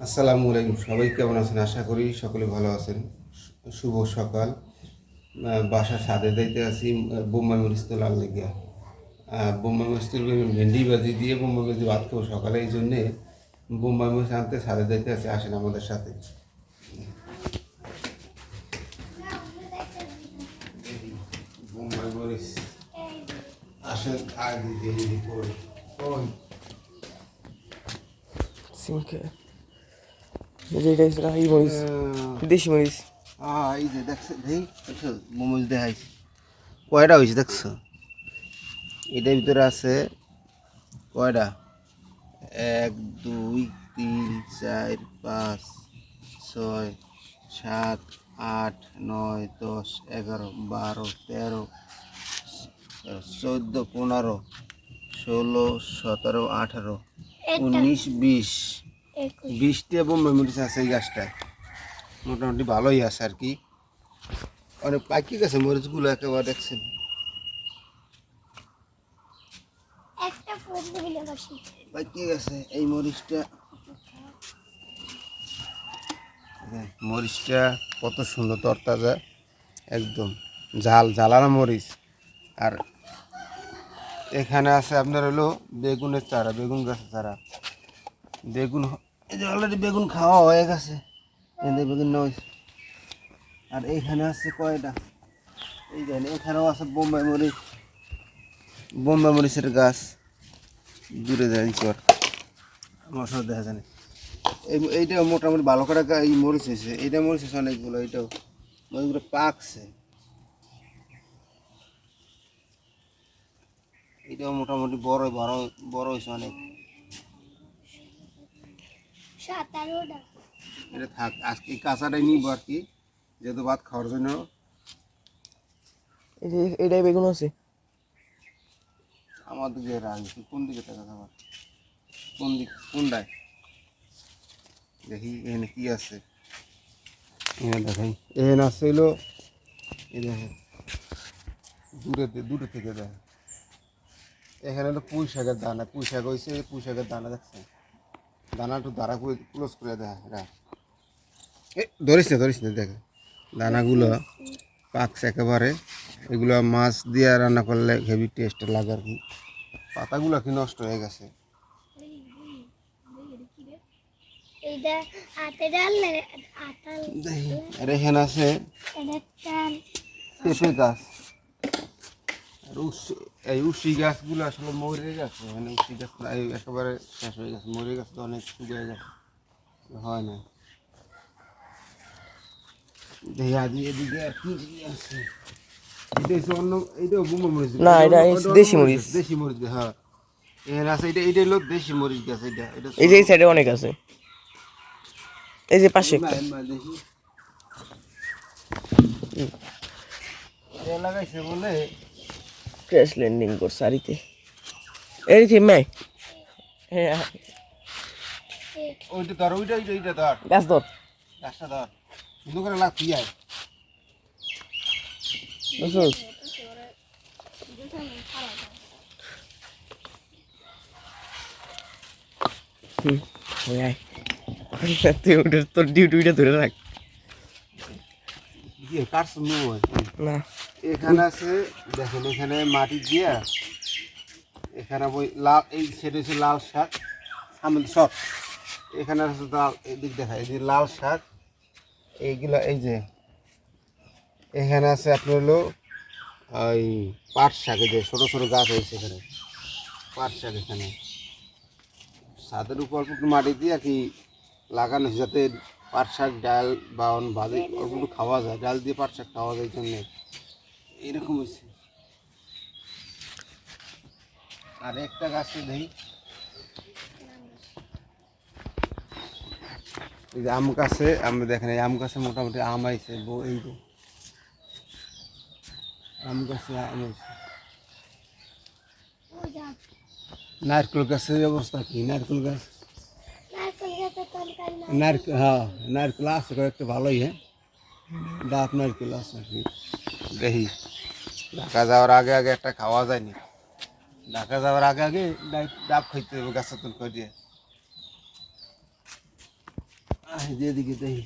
আসসালামু আলাইকুম। সবাই কেমন আছেন? আশা করি সকলে ভালো আছেন। শুভ সকাল। বাসার ছাদে যাইতে আছি বোম্বাই মরিচ তোলার লেগে। বোম্বাই মরিচ তুলবে ভেন্ডি ভাজি দিয়ে বোম্বাই মরিচ ভাত খাবো সকালে, এই জন্যে বোম্বাই মরিচ আনতে ছাদে যাইতে আছি। আসেন আমাদের সাথে। বোম্বাই মরিচ আসেন আগে দিয়ে করে সিমকে যেটা ইসরা এই মরিচ দেশি মরিচ এই যে দেখছো দেখছো মোমোজ দেখাইছি কয়টা হয়েছে দেখছো? এটার ভিতরে আছে কয়টা? 1 2 3 4 5 6 7 8 9 10 11 12 13 14 15 16 17 18 19 20 20টা বোম্বাই মরিচ আছে এই গাছটায়। মোটামুটি ভালোই আছে আর কি, অনেক পাকি গেছে মরিচগুলো একেবারে দেখছেন। পাকি গেছে এই মরিচটা। মরিচটা কত সুন্দর তরতাজা, একদম ঝালানো মরিচ। আর এখানে আছে আপনার হলো বেগুনের চারা, বেগুন গাছের চারা। বেগুন এই যে অলরেডি বেগুন খাওয়া হয়ে গেছে, বেগুন নয়। আর এইখানে আছে কয়টা, এই যে এখানেও আছে বোম্বাই মরিচ, বোম্বাই মরিচের গাছ। দূরে যায় চর আমার সব দেখা যায় না। এইটা মোটামুটি ভালো করে এই মরিচ হয়েছে, এইটা মরিচ হয়েছে অনেকগুলো, এইটাও মরিচগুলো পাকছে। এটাও মোটামুটি বড় বড় বড় হয়েছে অনেক। এটা থাক, আজকে কাঁচাটাই নিব আর কি, যেহেতু ভাত খাওয়ার জন্য। এটাই বেগুন আছে আমার দিকে রাখি, কোন দিকে টাকা খাবার, কোন দিক কোনটায় দেখি এখানে কি আছে। এখানে দেখাই, এখানে আছে হইলো এই দেখেন, দূরে থেকে দেখ। এখানে হলো পুঁই শাকের দানা, পুঁই শাক হয়েছে, পুঁই শাকের দানা দেখছেন। দানা একটু দাঁড়া করে ক্লোজ করে দেয় রাখ। ধরিস না দেখ, দানাগুলো পাকছে একেবারে। এগুলো মাছ দিয়ে রান্না করলে হেভি টেস্ট লাগে আর কি। পাতাগুলো কি নষ্ট হয়ে গেছে। আর এখানে আছে পেঁপে গাছ। আর এই উশি গাছগুলো আসলে মরে গেছে, মানে উশি গাছ একেবারে শেষ হয়ে গেছে, মরে গেছে তো, অনেক শুকিয়ে গেছে, হয় না। দেখি আদি এদিকে আর কি আছে। এটা হচ্ছে অন্য, এইটাও বোম্বাই মরিচ না এটা দেশি মরিচ দেশি মরিচ। হ্যাঁ এখানে আছে, এটা হলো দেশি মরিচ গাছ। এটা এই যে এই সাইডে অনেক আছে, এই যে পাশে একটা দেখি লাগাইছে বলে ক্র্যাশ ল্যান্ডিং করছে আরিতে এই যে মাই হ্যাঁ ওইটা ধর, ওইটা ধর, গাছ ধর গাছটা ধর, সুন্দর করে লাগ তুই আয়। বুঝছিস ওই আয় তুই ওটা তোর ডিউটিটা ধরে রাখ কাটছ না এখানে আছে দেখেন, এখানে মাটি দিয়া, এখানে ওই লাল, এই সেটা হচ্ছে লাল শাক, সামনে সব এখানে আছে লাল, এদিক দেখা এই যে লাল শাক এইগুলা। এই যে এখানে আছে আপনার হলো ওই পাট শাক, এই যে ছোটো ছোটো গাছ হয়েছে এখানে পাট শাক। এখানে ছাদের উপর অল্প একটু মাটি দিয়ে আর কি লাগানো হয়েছে, যাতে পাট শাক ডাল বা অন্য ভাজি অল্প একটু খাওয়া যায়, ডাল দিয়ে পাট শাক খাওয়া যায়, এই জন্যে এরকম হয়েছে। আর একটা গাছে দেখি এই যে আম গাছে, আমরা দেখেন এই আম গাছে মোটামুটি আম আইছে, এই যে আম গাছে আম হয়েছে। নারকেল গাছের অবস্থা কি? নারকেল গাছ, নারকেল, হ্যাঁ নারকেল আছে কয়েকটা ভালোই। হ্যাঁ দাঁত নারকেল আছে আর কি। দেখি ঢাকা যাওয়ার আগে আগে একটা খাওয়া যায়নি, ঢাকা যাওয়ার আগে আগে ডাব খাইতে হবে গাছের তুল করে দিয়ে। যেদিকে দেখি